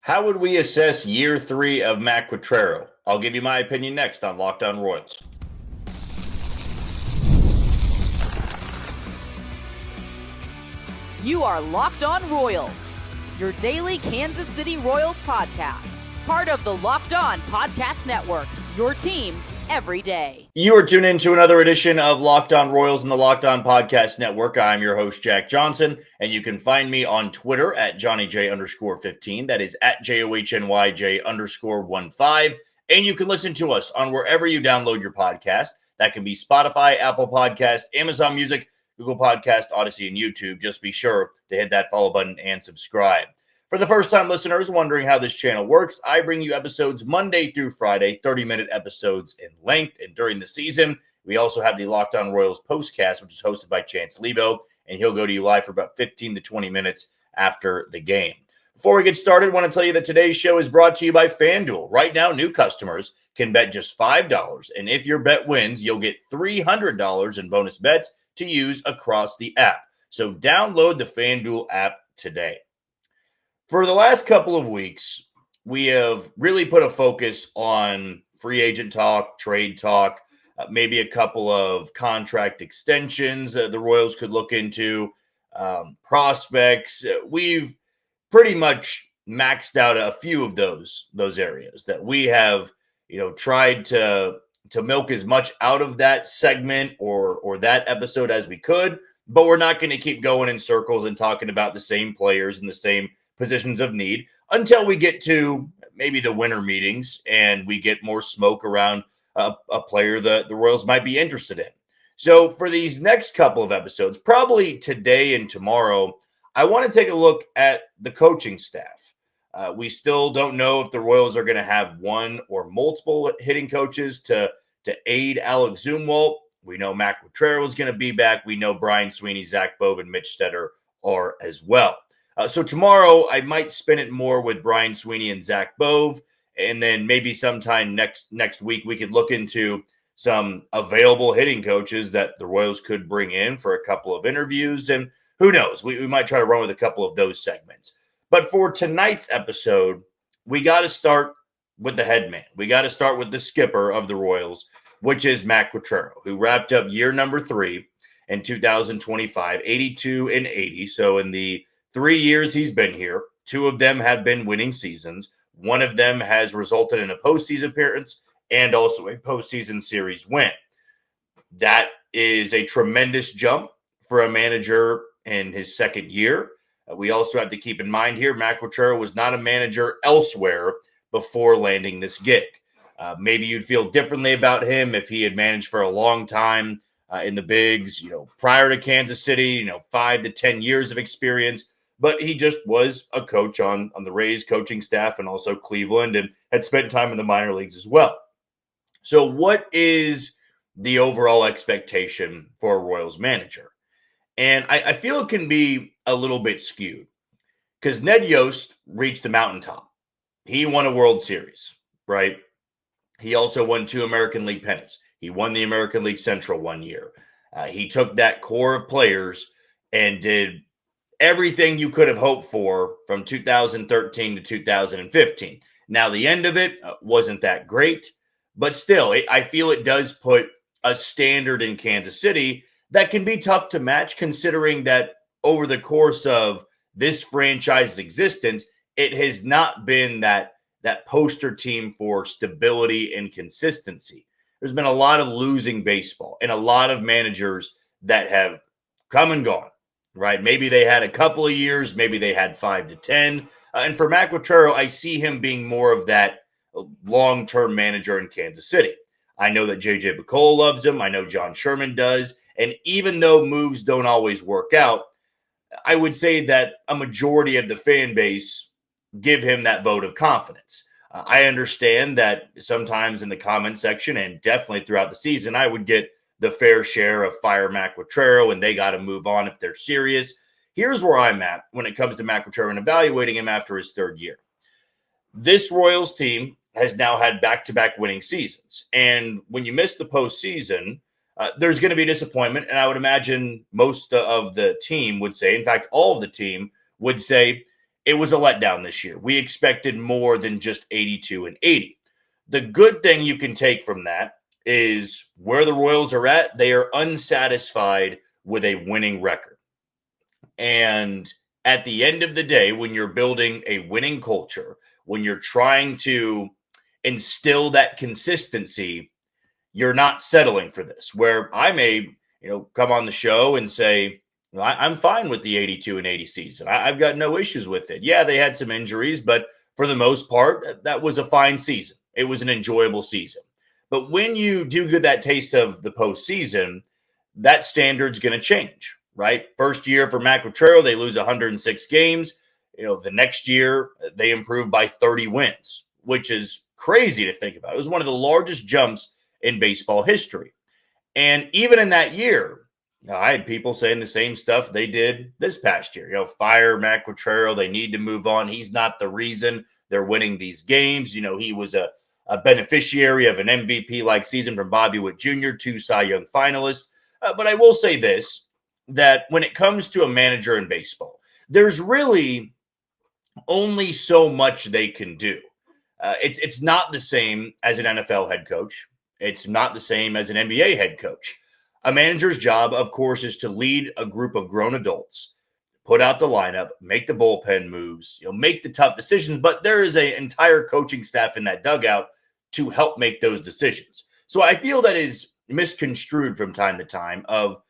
How would we assess year 3 of Matt Quatraro? I'll give you my opinion next on Locked On Royals. You are Locked On Royals, your daily Kansas City Royals podcast. Part of the Locked On Podcast Network, your team every day. You are tuned in to another edition of Locked On Royals in the Locked On Podcast Network. I'm your host, Jack Johnson, and you can find me on Twitter at JohnnyJ_15. That is at JOHNYJ_15. And you can listen to us on wherever you download your podcast. That can be Spotify, Apple Podcast, Amazon Music, Google Podcast, Odyssey, and YouTube. Just be sure to hit that follow button and subscribe. For the first-time listeners wondering how this channel works, I bring you episodes Monday through Friday, 30-minute episodes in length. And during the season, we also have the Locked On Royals postcast, which is hosted by Chance Lebo, and he'll go to you live for about 15 to 20 minutes after the game. Before we get started, I want to tell you that today's show is brought to you by FanDuel. Right now, new customers can bet just $5, and if your bet wins, you'll get $300 in bonus bets to use across the app. So download the FanDuel app today. For the last couple of weeks, we have really put a focus on free agent talk, trade talk, maybe a couple of contract extensions the Royals could look into, prospects. We've pretty much maxed out a few of those areas that we have, tried to milk as much out of that segment or that episode as we could, but we're not going to keep going in circles and talking about the same players and the same positions of need until we get to maybe the winter meetings and we get more smoke around a player that the Royals might be interested in. So for these next couple of episodes, probably today and tomorrow, I want to take a look at the coaching staff. We still don't know if the Royals are going to have one or multiple hitting coaches to aid Alex Zumwalt. We know Matt Quatraro is going to be back. We know Brian Sweeney, Zach Bove, and Mitch Stetter are as well. So tomorrow, I might spin it more with Brian Sweeney and Zach Bove, and then maybe sometime next week we could look into some available hitting coaches that the Royals could bring in for a couple of interviews, and who knows, we might try to run with a couple of those segments. But for tonight's episode, we got to start with the head man. We got to start with the skipper of the Royals, which is Matt Quatraro, who wrapped up year number 3 in 2025, 82 and 80. So in the 3 years he's been here, 2 of them have been winning seasons. 1 of them has resulted in a postseason appearance and also a postseason series win. That is a tremendous jump for a manager in his second year. We also have to keep in mind here, Matt Quatraro was not a manager elsewhere before landing this gig. Maybe you'd feel differently about him if he had managed for a long time in the bigs, prior to Kansas City, 5 to 10 years of experience. But he just was a coach on the Rays coaching staff and also Cleveland and had spent time in the minor leagues as well. So what is the overall expectation for a Royals manager? And I feel it can be a little bit skewed because Ned Yost reached the mountaintop. He won a World Series, right? He also won 2 American League pennants. He won the American League Central one year. He took that core of players and did everything you could have hoped for from 2013 to 2015. Now, the end of it wasn't that great, but still, I feel it does put a standard in Kansas City that can be tough to match, considering that over the course of this franchise's existence, it has not been that poster team for stability and consistency. There's been a lot of losing baseball and a lot of managers that have come and gone, right? Maybe they had a couple of years, maybe they had 5 to 10. And for Matt Quatraro, I see him being more of that long-term manager in Kansas City. I know that J.J. Picoult loves him. I know John Sherman does. And even though moves don't always work out, I would say that a majority of the fan base give him that vote of confidence. I understand that sometimes in the comment section and definitely throughout the season, I would get the fair share of fire Matt Quatraro and they got to move on if they're serious. Here's where I'm at when it comes to Matt Quatraro and evaluating him after his 3rd year. This Royals team has now had back-to-back winning seasons. And when you miss the postseason, there's going to be disappointment. And I would imagine most of the team would say, in fact, all of the team would say, it was a letdown this year. We expected more than just 82 and 80. The good thing you can take from that is where the Royals are at. They are unsatisfied with a winning record. And at the end of the day, when you're building a winning culture, when you're trying to instill that consistency, you're not settling for this. Where I may, come on the show and say, I'm fine with the 82 and 80 season. I've got no issues with it. Yeah, they had some injuries, but for the most part, that was a fine season. It was an enjoyable season. But when you do get that taste of the postseason, that standard's going to change, right? First year for Matt Quatraro, they lose 106 games. The next year, they improve by 30 wins, which is crazy to think about. It was one of the largest jumps in baseball history. And even in that year, I had people saying the same stuff they did this past year. Fire Matt Quatraro. They need to move on. He's not the reason they're winning these games. He was a beneficiary of an MVP-like season from Bobby Witt Jr., 2 Cy Young finalists. But I will say this, that when it comes to a manager in baseball, there's really only so much they can do. It's not the same as an NFL head coach. It's not the same as an NBA head coach. A manager's job, of course, is to lead a group of grown adults, put out the lineup, make the bullpen moves, make the tough decisions. But there is an entire coaching staff in that dugout to help make those decisions. So I feel that is misconstrued from time to time of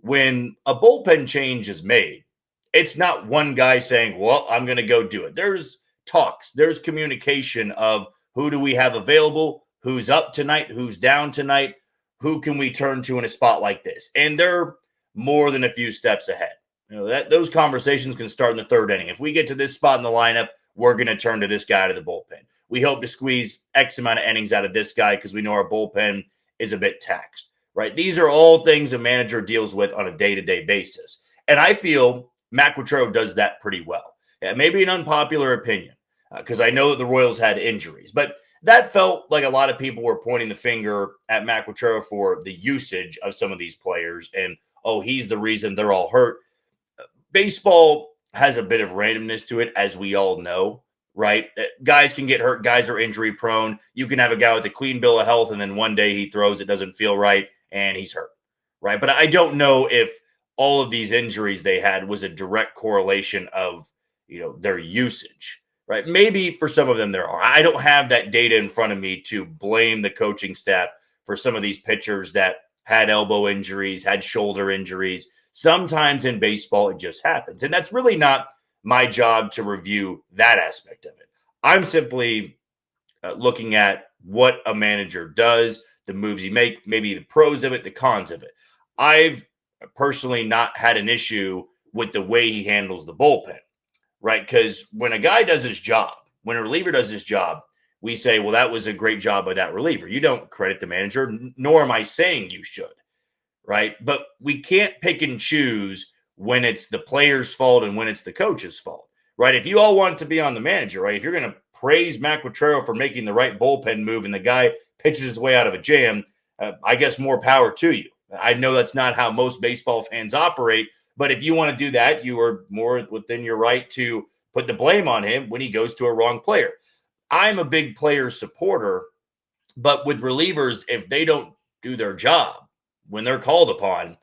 when a bullpen change is made, it's not one guy saying, well, I'm going to go do it. There's talks, there's communication of who do we have available, who's up tonight, who's down tonight, who can we turn to in a spot like this? And they're more than a few steps ahead. Those conversations can start in the third inning. If we get to this spot in the lineup, we're going to turn to this guy to the bullpen. We hope to squeeze X amount of innings out of this guy because we know our bullpen is a bit taxed, right? These are all things a manager deals with on a day-to-day basis. And I feel Matt Quatraro does that pretty well. Maybe an unpopular opinion because I know that the Royals had injuries, but that felt like a lot of people were pointing the finger at Matt Quatraro for the usage of some of these players and, he's the reason they're all hurt. Baseball has a bit of randomness to it, as we all know, right? Guys can get hurt. Guys are injury prone. You can have a guy with a clean bill of health, and then one day he throws, it doesn't feel right, and he's hurt, right? But I don't know if all of these injuries they had was a direct correlation of, their usage. Right. Maybe for some of them there are. I don't have that data in front of me to blame the coaching staff for some of these pitchers that had elbow injuries, had shoulder injuries. Sometimes in baseball, it just happens. And that's really not my job to review that aspect of it. I'm simply looking at what a manager does, the moves he makes, maybe the pros of it, the cons of it. I've personally not had an issue with the way he handles the bullpen. Right, because when a guy does his job, when a reliever does his job, we say, well, that was a great job by that reliever. You don't credit the manager, nor am I saying you should, right? But we can't pick and choose when it's the player's fault and when it's the coach's fault, right? If you all want it to be on the manager, right, if you're going to praise Matt Quatraro for making the right bullpen move and the guy pitches his way out of a jam, I guess more power to you. I know that's not how most baseball fans operate, but if you want to do that, you are more within your right to put the blame on him when he goes to a wrong player. I'm a big player supporter, but with relievers, if they don't do their job when they're called upon,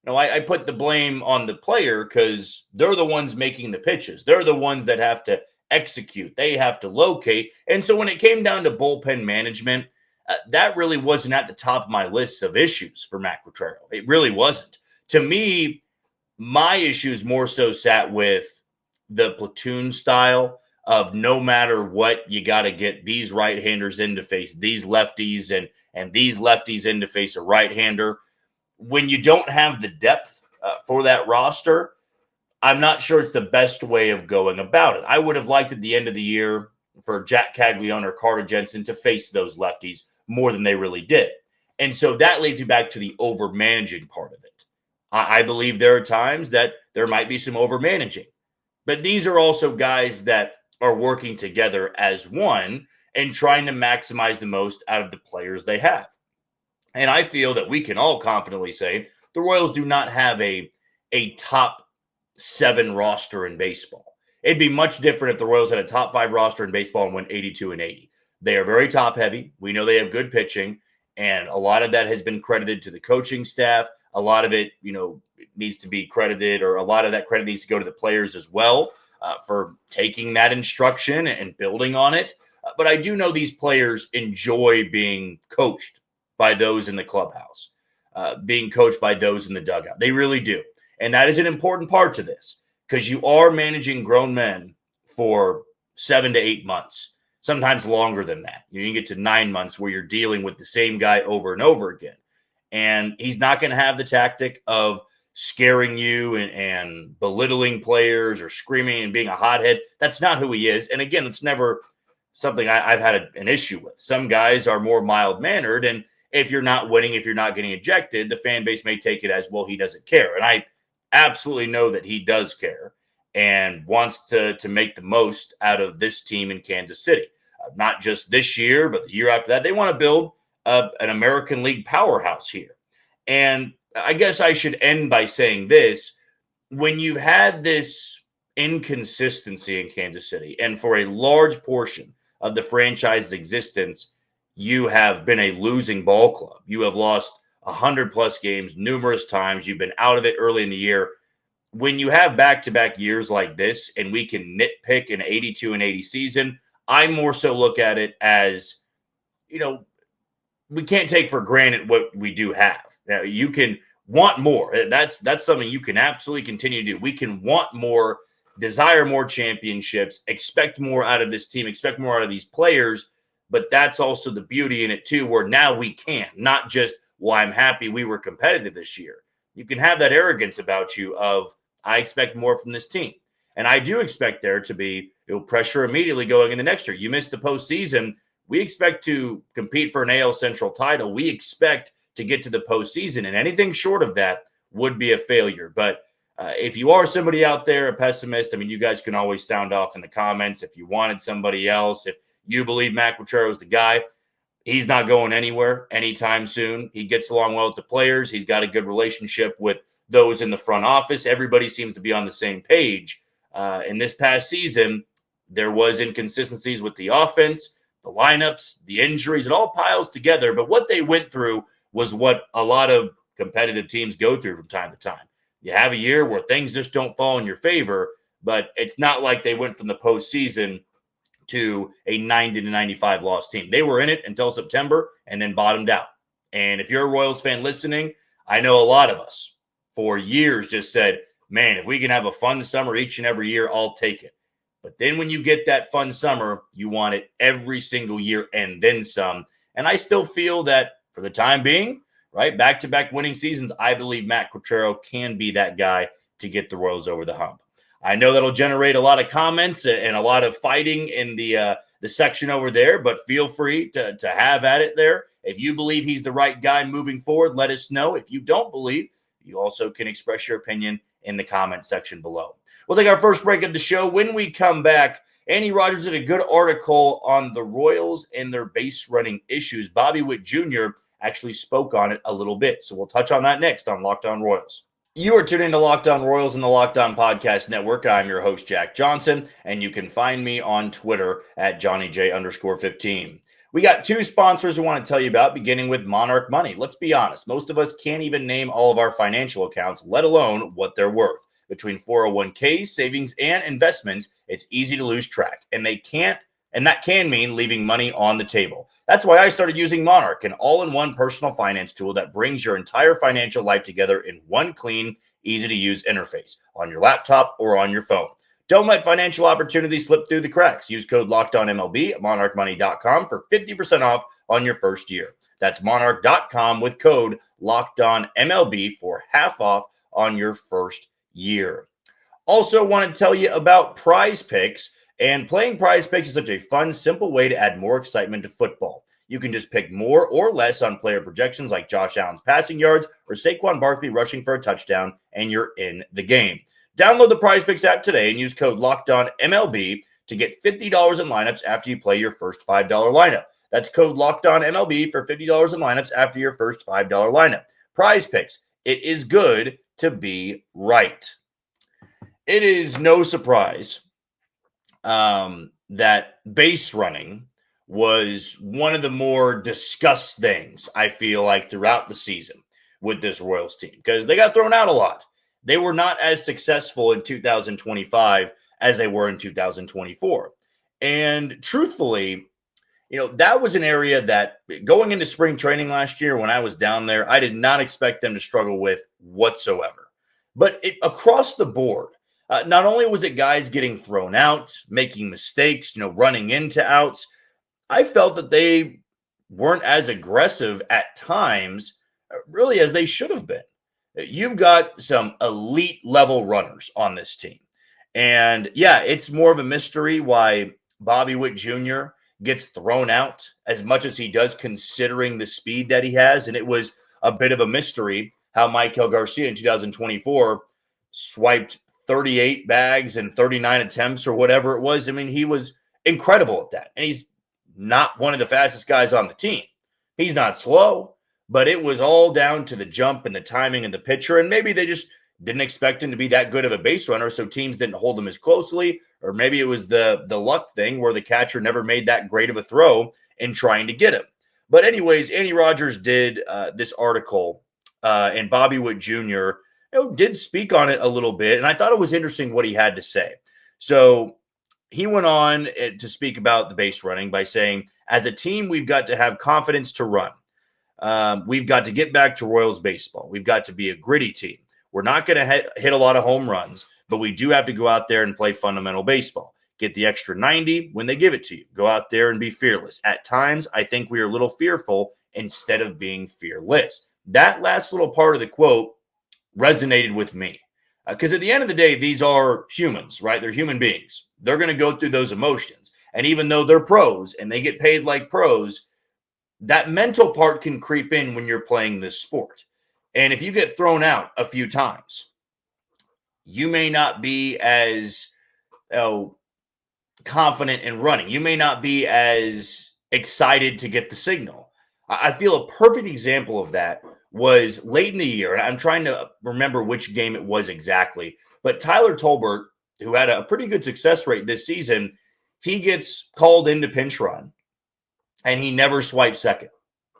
I put the blame on the player because they're the ones making the pitches. They're the ones that have to execute. They have to locate. And so when it came down to bullpen management, that really wasn't at the top of my list of issues for Matt Quatraro. It really wasn't. To me, my issues more so sat with the platoon style of no matter what, you got to get these right-handers in to face these lefties and these lefties in to face a right-hander. When you don't have the depth for that roster, I'm not sure it's the best way of going about it. I would have liked at the end of the year for Jack Caglione or Carter Jensen to face those lefties more than they really did. And so that leads me back to the over-managing part of it. I believe there are times that there might be some over-managing. But these are also guys that are working together as one and trying to maximize the most out of the players they have. And I feel that we can all confidently say the Royals do not have a top 7 roster in baseball. It'd be much different if the Royals had a top 5 roster in baseball and went 82-80. They are very top heavy. We know they have good pitching, and a lot of that has been credited to the coaching staff. A lot of it, needs to be credited, or a lot of that credit needs to go to the players as well for taking that instruction and building on it. But I do know these players enjoy being coached by those in the clubhouse, being coached by those in the dugout. They really do. And that is an important part to this, because you are managing grown men for 7 to 8 months, sometimes longer than that. You can get to 9 months where you're dealing with the same guy over and over again. And he's not going to have the tactic of scaring you and belittling players or screaming and being a hothead. That's not who he is. And again, that's never something I've had an issue with. Some guys are more mild-mannered, and if you're not winning, if you're not getting ejected, the fan base may take it as, well, he doesn't care. And I absolutely know that he does care and wants to make the most out of this team in Kansas City. Not just this year, but the year after that. They want to build an American League powerhouse here. And I guess I should end by saying this. When you've had this inconsistency in Kansas City, and for a large portion of the franchise's existence, you have been a losing ball club. You have lost 100-plus games numerous times. You've been out of it early in the year. When you have back-to-back years like this, and we can nitpick an 82-80 season, I more so look at it as, we can't take for granted what we do have. Now, you can want more. That's something you can absolutely continue to do. We can want more, desire more championships, expect more out of this team, expect more out of these players. But that's also the beauty in it too, where now we can, not just, well, I'm happy we were competitive this year. You can have that arrogance about you of, I expect more from this team. And I do expect there to be pressure immediately going in the next year. You missed the postseason. We expect to compete for an AL Central title. We expect to get to the postseason, and anything short of that would be a failure. But if you are somebody out there, a pessimist, you guys can always sound off in the comments. If you wanted somebody else, if you believe Matt Quatraro is the guy, he's not going anywhere anytime soon. He gets along well with the players. He's got a good relationship with those in the front office. Everybody seems to be on the same page. In this past season, there was inconsistencies with the offense, the lineups, the injuries. It all piles together. But what they went through was what a lot of competitive teams go through from time to time. You have a year where things just don't fall in your favor, but it's not like they went from the postseason to a 90-95 loss team. They were in it until September and then bottomed out. And if you're a Royals fan listening, I know a lot of us for years just said, man, if we can have a fun summer each and every year, I'll take it. But then when you get that fun summer, you want it every single year and then some. And I still feel that for the time being, right, back-to-back winning seasons, I believe Matt Quatraro can be that guy to get the Royals over the hump. I know that'll generate a lot of comments and a lot of fighting in the section over there, but feel free to have at it there. If you believe he's the right guy moving forward, let us know. If you don't believe, you also can express your opinion in the comment section below. We'll take our first break of the show. When we come back, Andy Rogers did a good article on the Royals and their base running issues. Bobby Witt Jr. actually spoke on it a little bit, so we'll touch on that next on Locked On Royals. You are tuned into Locked On Royals and the Locked On Podcast Network. I'm your host, Jack Johnson, and you can find me on Twitter at JohnnyJ_15. We got two sponsors we want to tell you about, beginning with Monarch Money. Let's be honest, most of us can't even name all of our financial accounts, let alone what they're worth. Between 401ks, savings, and investments, it's easy to lose track, and that can mean leaving money on the table. That's why I started using Monarch, an all-in-one personal finance tool that brings your entire financial life together in one clean, easy-to-use interface on your laptop or on your phone. Don't let financial opportunities slip through the cracks. Use code LOCKEDONMLB at monarchmoney.com for 50% off on your first year. That's monarch.com with code LOCKEDONMLB for half off on your first year. Also want to tell you about PrizePicks. And playing PrizePicks is such a fun, simple way to add more excitement to football. You can just pick more or less on player projections like Josh Allen's passing yards or Saquon Barkley rushing for a touchdown, and you're in the game. Download the PrizePicks app today and use code LOCKEDONMLB to get $50 in lineups after you play your first $5 lineup. That's code LOCKEDONMLB for $50 in lineups after your first $5 lineup. PrizePicks, it is good to be right. It is no surprise that base running was one of the more discussed things, I feel like, throughout the season with this Royals team, because they got thrown out a lot. They were not as successful in 2025 as they were in 2024. And truthfully, that was an area that going into spring training last year when I was down there, I did not expect them to struggle with whatsoever. But across the board, not only was it guys getting thrown out, making mistakes, running into outs, I felt that they weren't as aggressive at times, really, as they should have been. You've got some elite level runners on this team. And yeah, it's more of a mystery why Bobby Witt Jr. gets thrown out as much as he does, considering the speed that he has. And it was a bit of a mystery how Michael Garcia in 2024 swiped 38 bags and 39 attempts or whatever it was. I mean, he was incredible at that. And he's not one of the fastest guys on the team. He's not slow, but it was all down to the jump and the timing and the pitcher. And maybe they just didn't expect him to be that good of a base runner, so teams didn't hold him as closely. Or maybe it was the luck thing where the catcher never made that great of a throw in trying to get him. But anyways, Andy Rogers did this article, and Bobby Witt Jr. Did speak on it a little bit, and I thought it was interesting what he had to say. So he went on to speak about the base running by saying, as a team, we've got to have confidence to run. We've got to get back to Royals baseball. We've got to be a gritty team. We're not going to hit a lot of home runs, but we do have to go out there and play fundamental baseball. Get the extra 90 when they give it to you. Go out there and be fearless. At times, I think we are a little fearful instead of being fearless. That last little part of the quote resonated with me. Because at the end of the day, these are humans, right? They're human beings. They're going to go through those emotions. And even though they're pros and they get paid like pros, that mental part can creep in when you're playing this sport. And if you get thrown out a few times, you may not be as confident in running. You may not be as excited to get the signal. I feel a perfect example of that was late in the year, and I'm trying to remember which game it was exactly, but Tyler Tolbert, who had a pretty good success rate this season, he gets called into pinch run, and he never swipes second.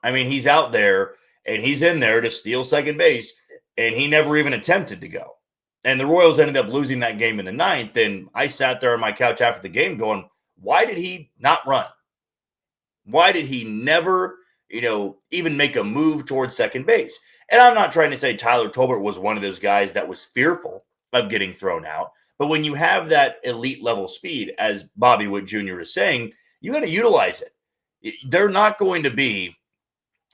I mean, he's out there, and he's in there to steal second base, and he never even attempted to go. And the Royals ended up losing that game in the ninth, and I sat there on my couch after the game going, why did he not run? Why did he never even make a move towards second base? And I'm not trying to say Tyler Tolbert was one of those guys that was fearful of getting thrown out. But when you have that elite level speed, as Bobby Witt Jr. is saying, you got to utilize it. They're not going to be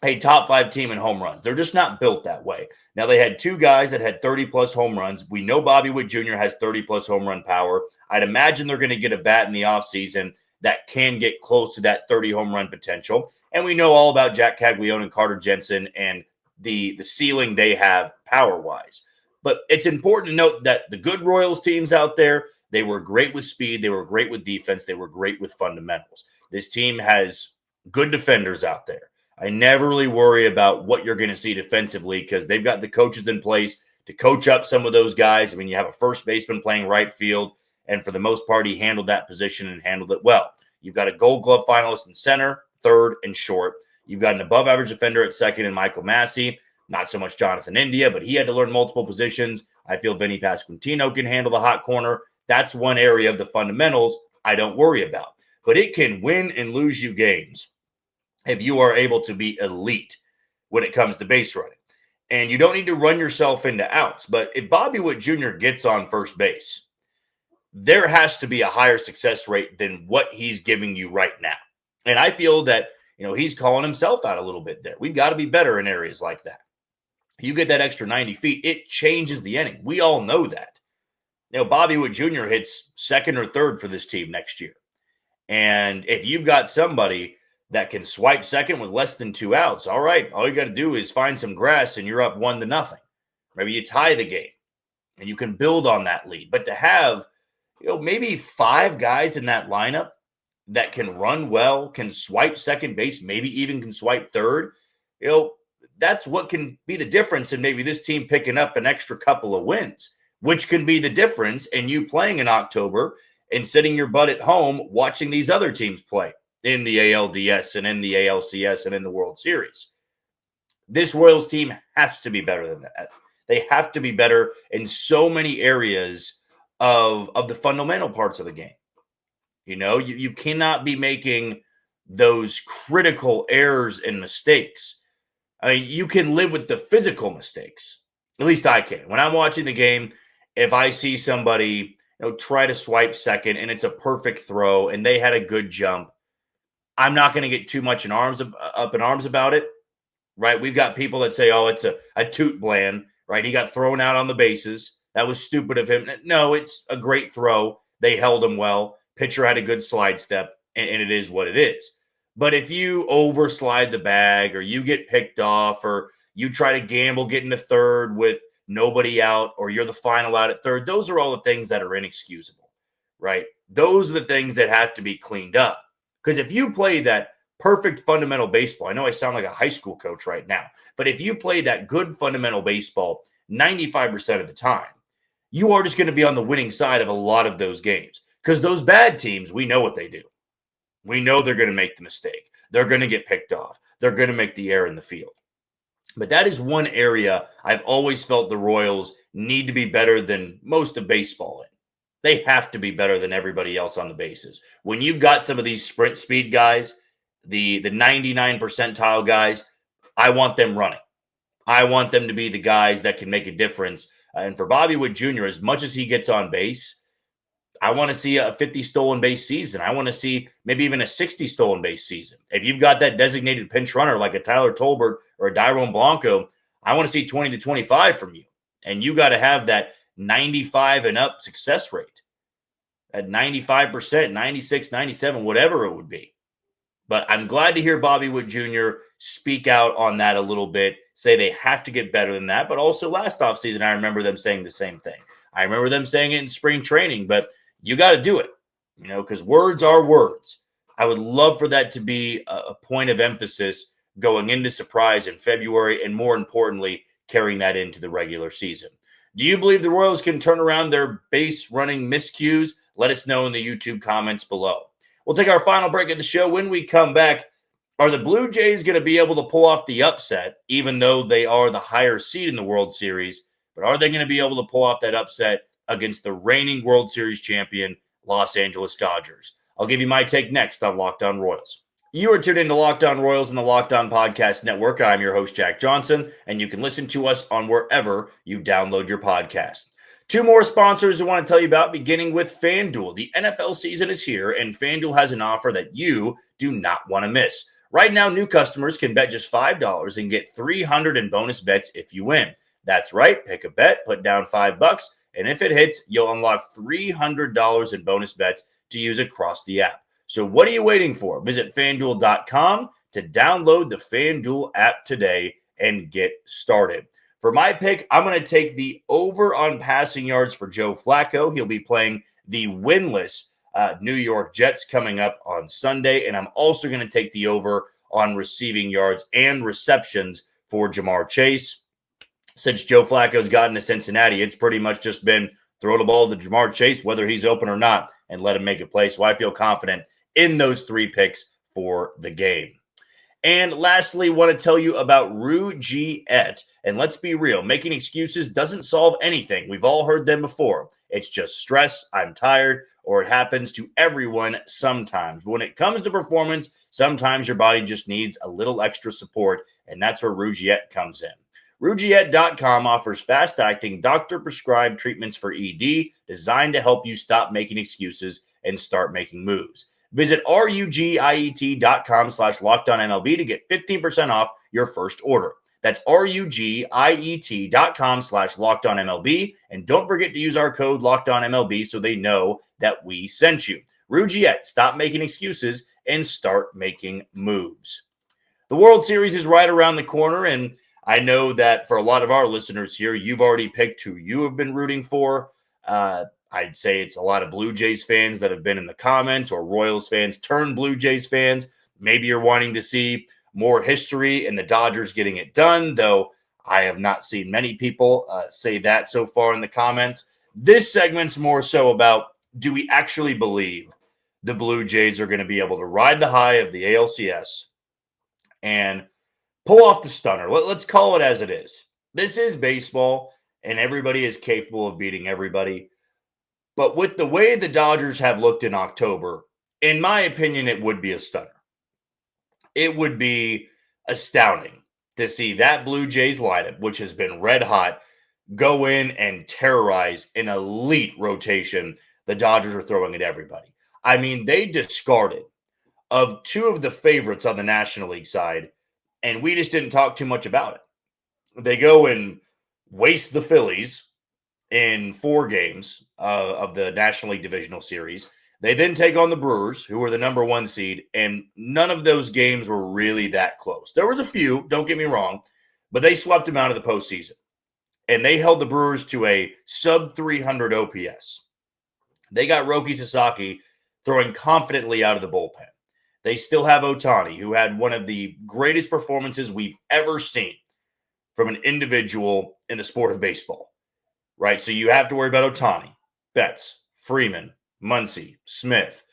a top 5 team in home runs. They're just not built that way. Now, they had 2 guys that had 30-plus home runs. We know Bobby Witt Jr. has 30-plus home run power. I'd imagine they're going to get a bat in the offseason that can get close to that 30 home run potential. And we know all about Jack Caglione and Carter Jensen and the ceiling they have power-wise. But it's important to note that the good Royals teams out there, they were great with speed, they were great with defense, they were great with fundamentals. This team has good defenders out there. I never really worry about what you're going to see defensively because they've got the coaches in place to coach up some of those guys. I mean, you have a first baseman playing right field, and for the most part, he handled that position and handled it well. You've got a Gold Glove finalist in center, third, and short. You've got an above-average defender at second in Michael Massey. Not so much Jonathan India, but he had to learn multiple positions. I feel Vinny Pasquantino can handle the hot corner. That's one area of the fundamentals I don't worry about. But it can win and lose you games if you are able to be elite when it comes to base running. And you don't need to run yourself into outs. But if Bobby Witt Jr. gets on first base, there has to be a higher success rate than what he's giving you right now. And I feel that, he's calling himself out a little bit there. We've got to be better in areas like that. You get that extra 90 feet, it changes the inning. We all know that. Bobby Witt Jr. hits second or third for this team next year. And if you've got somebody that can swipe second with less than 2 outs, all right, all you got to do is find some grass and you're up 1-0. Maybe you tie the game and you can build on that lead. But to have, maybe 5 guys in that lineup that can run well, can swipe second base, maybe even can swipe third, that's what can be the difference in maybe this team picking up an extra couple of wins, which can be the difference in you playing in October and sitting your butt at home watching these other teams play in the ALDS and in the ALCS and in the World Series. This Royals team has to be better than that. They have to be better in so many areas of the fundamental parts of the game. You cannot be making those critical errors and mistakes. I mean, you can live with the physical mistakes. At least I can. When I'm watching the game, if I see somebody try to swipe second and it's a perfect throw and they had a good jump, I'm not going to get too much up in arms about it, right? We've got people that say, oh, it's a toot bland, right? He got thrown out on the bases. That was stupid of him. No, it's a great throw. They held him well. Pitcher had a good slide step, and it is what it is. But if you overslide the bag or you get picked off or you try to gamble getting to third with nobody out or you're the final out at third, those are all the things that are inexcusable, right? Those are the things that have to be cleaned up. Because if you play that perfect fundamental baseball, I know I sound like a high school coach right now, but if you play that good fundamental baseball 95% of the time, you are just going to be on the winning side of a lot of those games. Because those bad teams, we know what they do. We know they're going to make the mistake. They're going to get picked off. They're going to make the error in the field. But that is one area I've always felt the Royals need to be better than most of baseball in. They have to be better than everybody else on the bases. When you've got some of these sprint speed guys, the 99 percentile guys, I want them running. I want them to be the guys that can make a difference. And for Bobby Witt Jr., as much as he gets on base, I want to see a 50 stolen base season. I want to see maybe even a 60 stolen base season. If you've got that designated pinch runner like a Tyler Tolbert or a Dairon Blanco, I want to see 20 to 25 from you. And you got to have that 95 and up success rate at 95%, 96, 97, whatever it would be. But I'm glad to hear Bobby Witt Jr. speak out on that a little bit, say they have to get better than that. But also last offseason, I remember them saying the same thing. I remember them saying it in spring training, but you got to do it, because words are words. I would love for that to be a point of emphasis going into Surprise in February and, more importantly, carrying that into the regular season. Do you believe the Royals can turn around their base running miscues? Let us know in the YouTube comments below. We'll take our final break of the show. When we come back, are the Blue Jays going to be able to pull off the upset, even though they are the higher seed in the World Series? But are they going to be able to pull off that upset against the reigning World Series champion, Los Angeles Dodgers? I'll give you my take next on Locked On Royals. You are tuned into Locked On Royals and the Locked On Podcast Network. I'm your host, Jack Johnson, and you can listen to us on wherever you download your podcast. Two more sponsors I want to tell you about, beginning with FanDuel. The NFL season is here, and FanDuel has an offer that you do not want to miss. Right now, new customers can bet just $5 and get $300 in bonus bets if you win. That's right. Pick a bet, put down $5, and if it hits, you'll unlock $300 in bonus bets to use across the app. So what are you waiting for? Visit FanDuel.com to download the FanDuel app today and get started. For my pick, I'm going to take the over on passing yards for Joe Flacco. He'll be playing the winless New York Jets coming up on Sunday, and I'm also going to take the over on receiving yards and receptions for Jamar Chase. Since Joe Flacco's gotten to Cincinnati, it's pretty much just been throw the ball to Jamar Chase, whether he's open or not, and let him make a play. So I feel confident in those three picks for the game. And lastly, want to tell you about Rugiet. And let's be real, making excuses doesn't solve anything. We've all heard them before. It's just stress, I'm tired, or it happens to everyone sometimes. But when it comes to performance, sometimes your body just needs a little extra support, and that's where Rugiet comes in. Rugiet.com offers fast-acting, doctor-prescribed treatments for ED designed to help you stop making excuses and start making moves. Visit rugiet.com/LockedOnMLB to get 15% off your first order. That's rugiet.com/LockedOnMLB. And don't forget to use our code LockedOnMLB so they know that we sent you. Rugiet, stop making excuses and start making moves. The World Series is right around the corner, and I know that for a lot of our listeners here, you've already picked who you have been rooting for. I'd say it's a lot of Blue Jays fans that have been in the comments, or Royals fans turned Blue Jays fans. Maybe you're wanting to see more history and the Dodgers getting it done, though I have not seen many people say that so far in the comments. This segment's more so about do we actually believe the Blue Jays are going to be able to ride the high of the ALCS and pull off the stunner? Let's call it as it is. This is baseball, and everybody is capable of beating everybody. But with the way the Dodgers have looked in October, in my opinion, it would be a stunner. It would be astounding to see that Blue Jays lineup, which has been red hot, go in and terrorize an elite rotation the Dodgers are throwing at everybody. I mean, they discarded of two of the favorites on the National League side, and we just didn't talk too much about it. They go and waste the Phillies in 4 games of the National League Divisional Series. They then take on the Brewers, who were the number 1 seed, and none of those games were really that close. There was a few, don't get me wrong, but they swept them out of the postseason. And they held the Brewers to a sub-300 OPS. They got Roki Sasaki throwing confidently out of the bullpen. They still have Ohtani, who had one of the greatest performances we've ever seen from an individual in the sport of baseball, right? So you have to worry about Ohtani, Betts, Freeman, Muncy, Smith.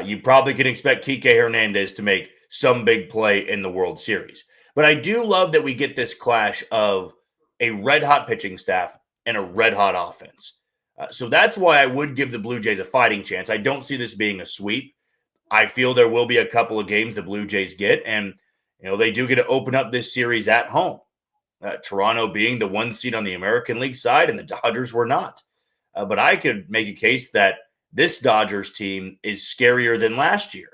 You probably can expect Kike Hernandez to make some big play in the World Series. But I do love that we get this clash of a red-hot pitching staff and a red-hot offense. So that's why I would give the Blue Jays a fighting chance. I don't see this being a sweep. I feel there will be a couple of games the Blue Jays get, and they do get to open up this series at home. Toronto being the 1 seed on the American League side, and the Dodgers were not. But I could make a case that this Dodgers team is scarier than last year.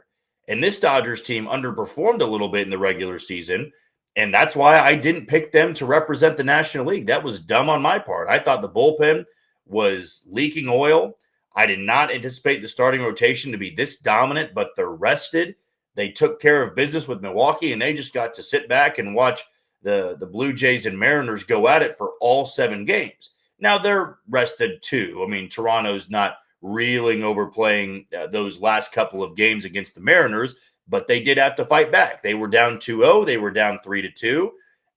And this Dodgers team underperformed a little bit in the regular season, and that's why I didn't pick them to represent the National League. That was dumb on my part. I thought the bullpen was leaking oil. I did not anticipate the starting rotation to be this dominant, but they're rested. They took care of business with Milwaukee, and they just got to sit back and watch the Blue Jays and Mariners go at it for all 7 games. Now, they're rested too. I mean, Toronto's not reeling over playing those last couple of games against the Mariners, but they did have to fight back. They were down 2-0. They were down 3-2.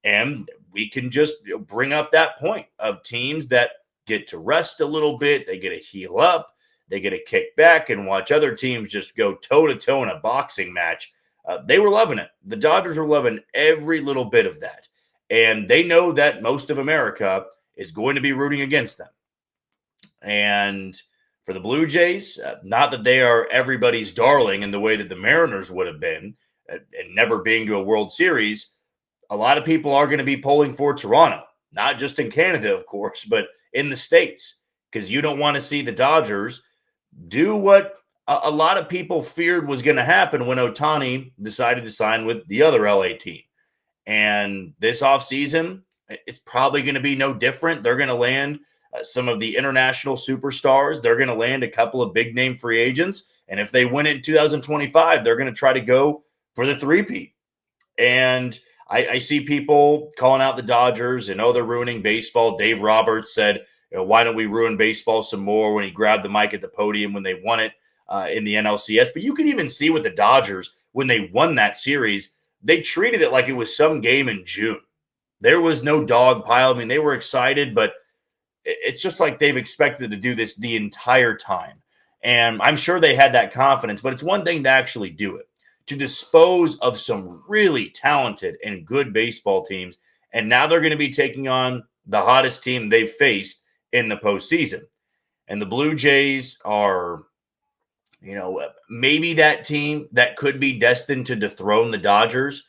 And we can just bring up that point of teams that get to rest a little bit. They get to heal up. They get to kick back and watch other teams just go toe-to-toe in a boxing match. They were loving it. The Dodgers were loving every little bit of that. And they know that most of America is going to be rooting against them. And for the Blue Jays, not that they are everybody's darling in the way that the Mariners would have been, and never being to a World Series, a lot of people are going to be pulling for Toronto, not just in Canada, of course, but in the States, because you don't want to see the Dodgers do what a lot of people feared was going to happen when Ohtani decided to sign with the other LA team. And this offseason, it's probably going to be no different. They're going to land some of the international superstars. They're going to land a couple of big-name free agents. And if they win it in 2025, they're going to try to go for the three-peat. And I see people calling out the Dodgers and, they're ruining baseball. Dave Roberts said, why don't we ruin baseball some more when he grabbed the mic at the podium when they won it in the NLCS. But you could even see with the Dodgers, when they won that series, they treated it like it was some game in June. There was no dog pile. I mean, they were excited, but it's just like they've expected to do this the entire time. And I'm sure they had that confidence, but it's one thing to actually do it, to dispose of some really talented and good baseball teams. And now they're going to be taking on the hottest team they've faced in the postseason. And the Blue Jays are, maybe that team that could be destined to dethrone the Dodgers.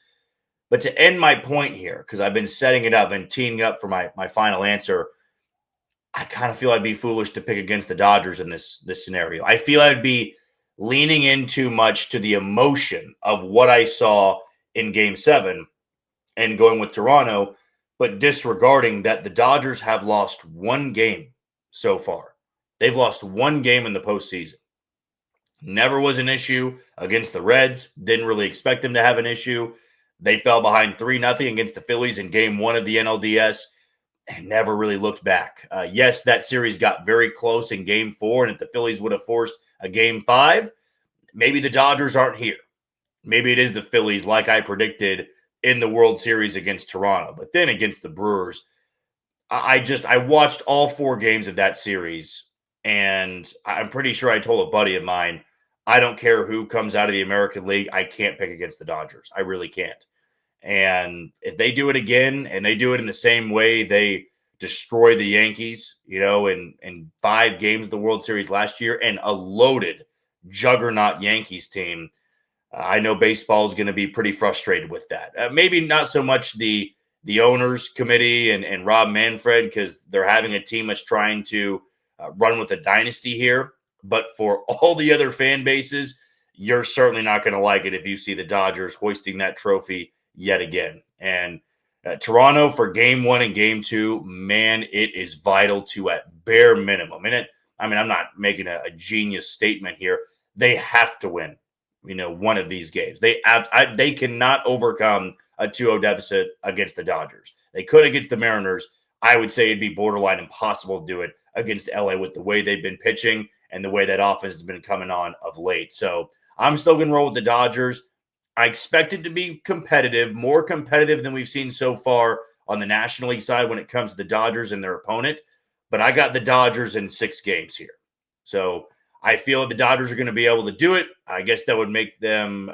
But to end my point here, because I've been setting it up and teeing up for my final answer, I kind of feel I'd be foolish to pick against the Dodgers in this scenario. I feel I'd be leaning in too much to the emotion of what I saw in Game 7 and going with Toronto, but disregarding that the Dodgers have lost 1 game so far. They've lost 1 game in the postseason. Never was an issue against the Reds. Didn't really expect them to have an issue. They fell behind 3-0 against the Phillies in Game 1 of the NLDS and never really looked back. Yes, that series got very close in Game 4, and if the Phillies would have forced a Game 5, maybe the Dodgers aren't here. Maybe it is the Phillies, like I predicted in the World Series against Toronto. But then against the Brewers, I watched all 4 games of that series, And I'm pretty sure I told a buddy of mine, I don't care who comes out of the American League. I can't pick against the Dodgers. I really can't. And if they do it again and they do it in the same way they destroyed the Yankees, in 5 games of the World Series last year and a loaded juggernaut Yankees team, I know baseball is going to be pretty frustrated with that. Maybe not so much the owners committee and Rob Manfred, because they're having a team that's trying to run with a dynasty here. But for all the other fan bases, you're certainly not going to like it if you see the Dodgers hoisting that trophy yet again. And Toronto for game 1 and game 2, man, it is vital to at bare minimum. And I'm not making a genius statement here. They have to win, one of these games. They cannot overcome a 2-0 deficit against the Dodgers. They could against the Mariners. I would say it'd be borderline impossible to do it against LA with the way they've been pitching and the way that offense has been coming on of late. So I'm still going to roll with the Dodgers. I expect it to be competitive, more competitive than we've seen so far on the National League side when it comes to the Dodgers and their opponent. But I got the Dodgers in 6 games here. So I feel the Dodgers are going to be able to do it. I guess that would make them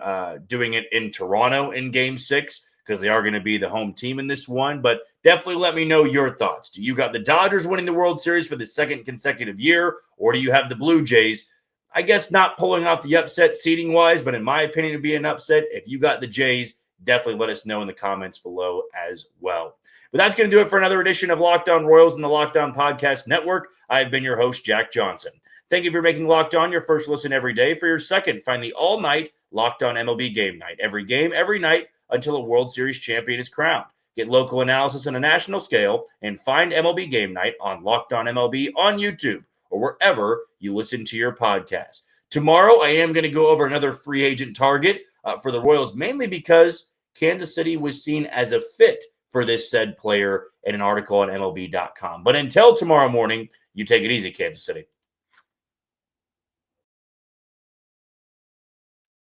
doing it in Toronto in game 6, because they are going to be the home team in this one. But definitely let me know your thoughts. Do you got the Dodgers winning the World Series for the 2nd consecutive year, or do you have the Blue Jays? I guess not pulling off the upset seeding-wise, but in my opinion, it'd be an upset. If you got the Jays, definitely let us know in the comments below as well. But that's going to do it for another edition of Locked On Royals and the Locked On Podcast Network. I've been your host, Jack Johnson. Thank you for making Locked On your first listen every day. For your second, find the all-night Locked On MLB Game Night. Every game, every night, until a World Series champion is crowned. Get local analysis on a national scale and find MLB Game Night on Locked On MLB on YouTube or wherever you listen to your podcast. Tomorrow, I am going to go over another free agent target for the Royals, mainly because Kansas City was seen as a fit for this said player in an article on MLB.com. But until tomorrow morning, you take it easy, Kansas City.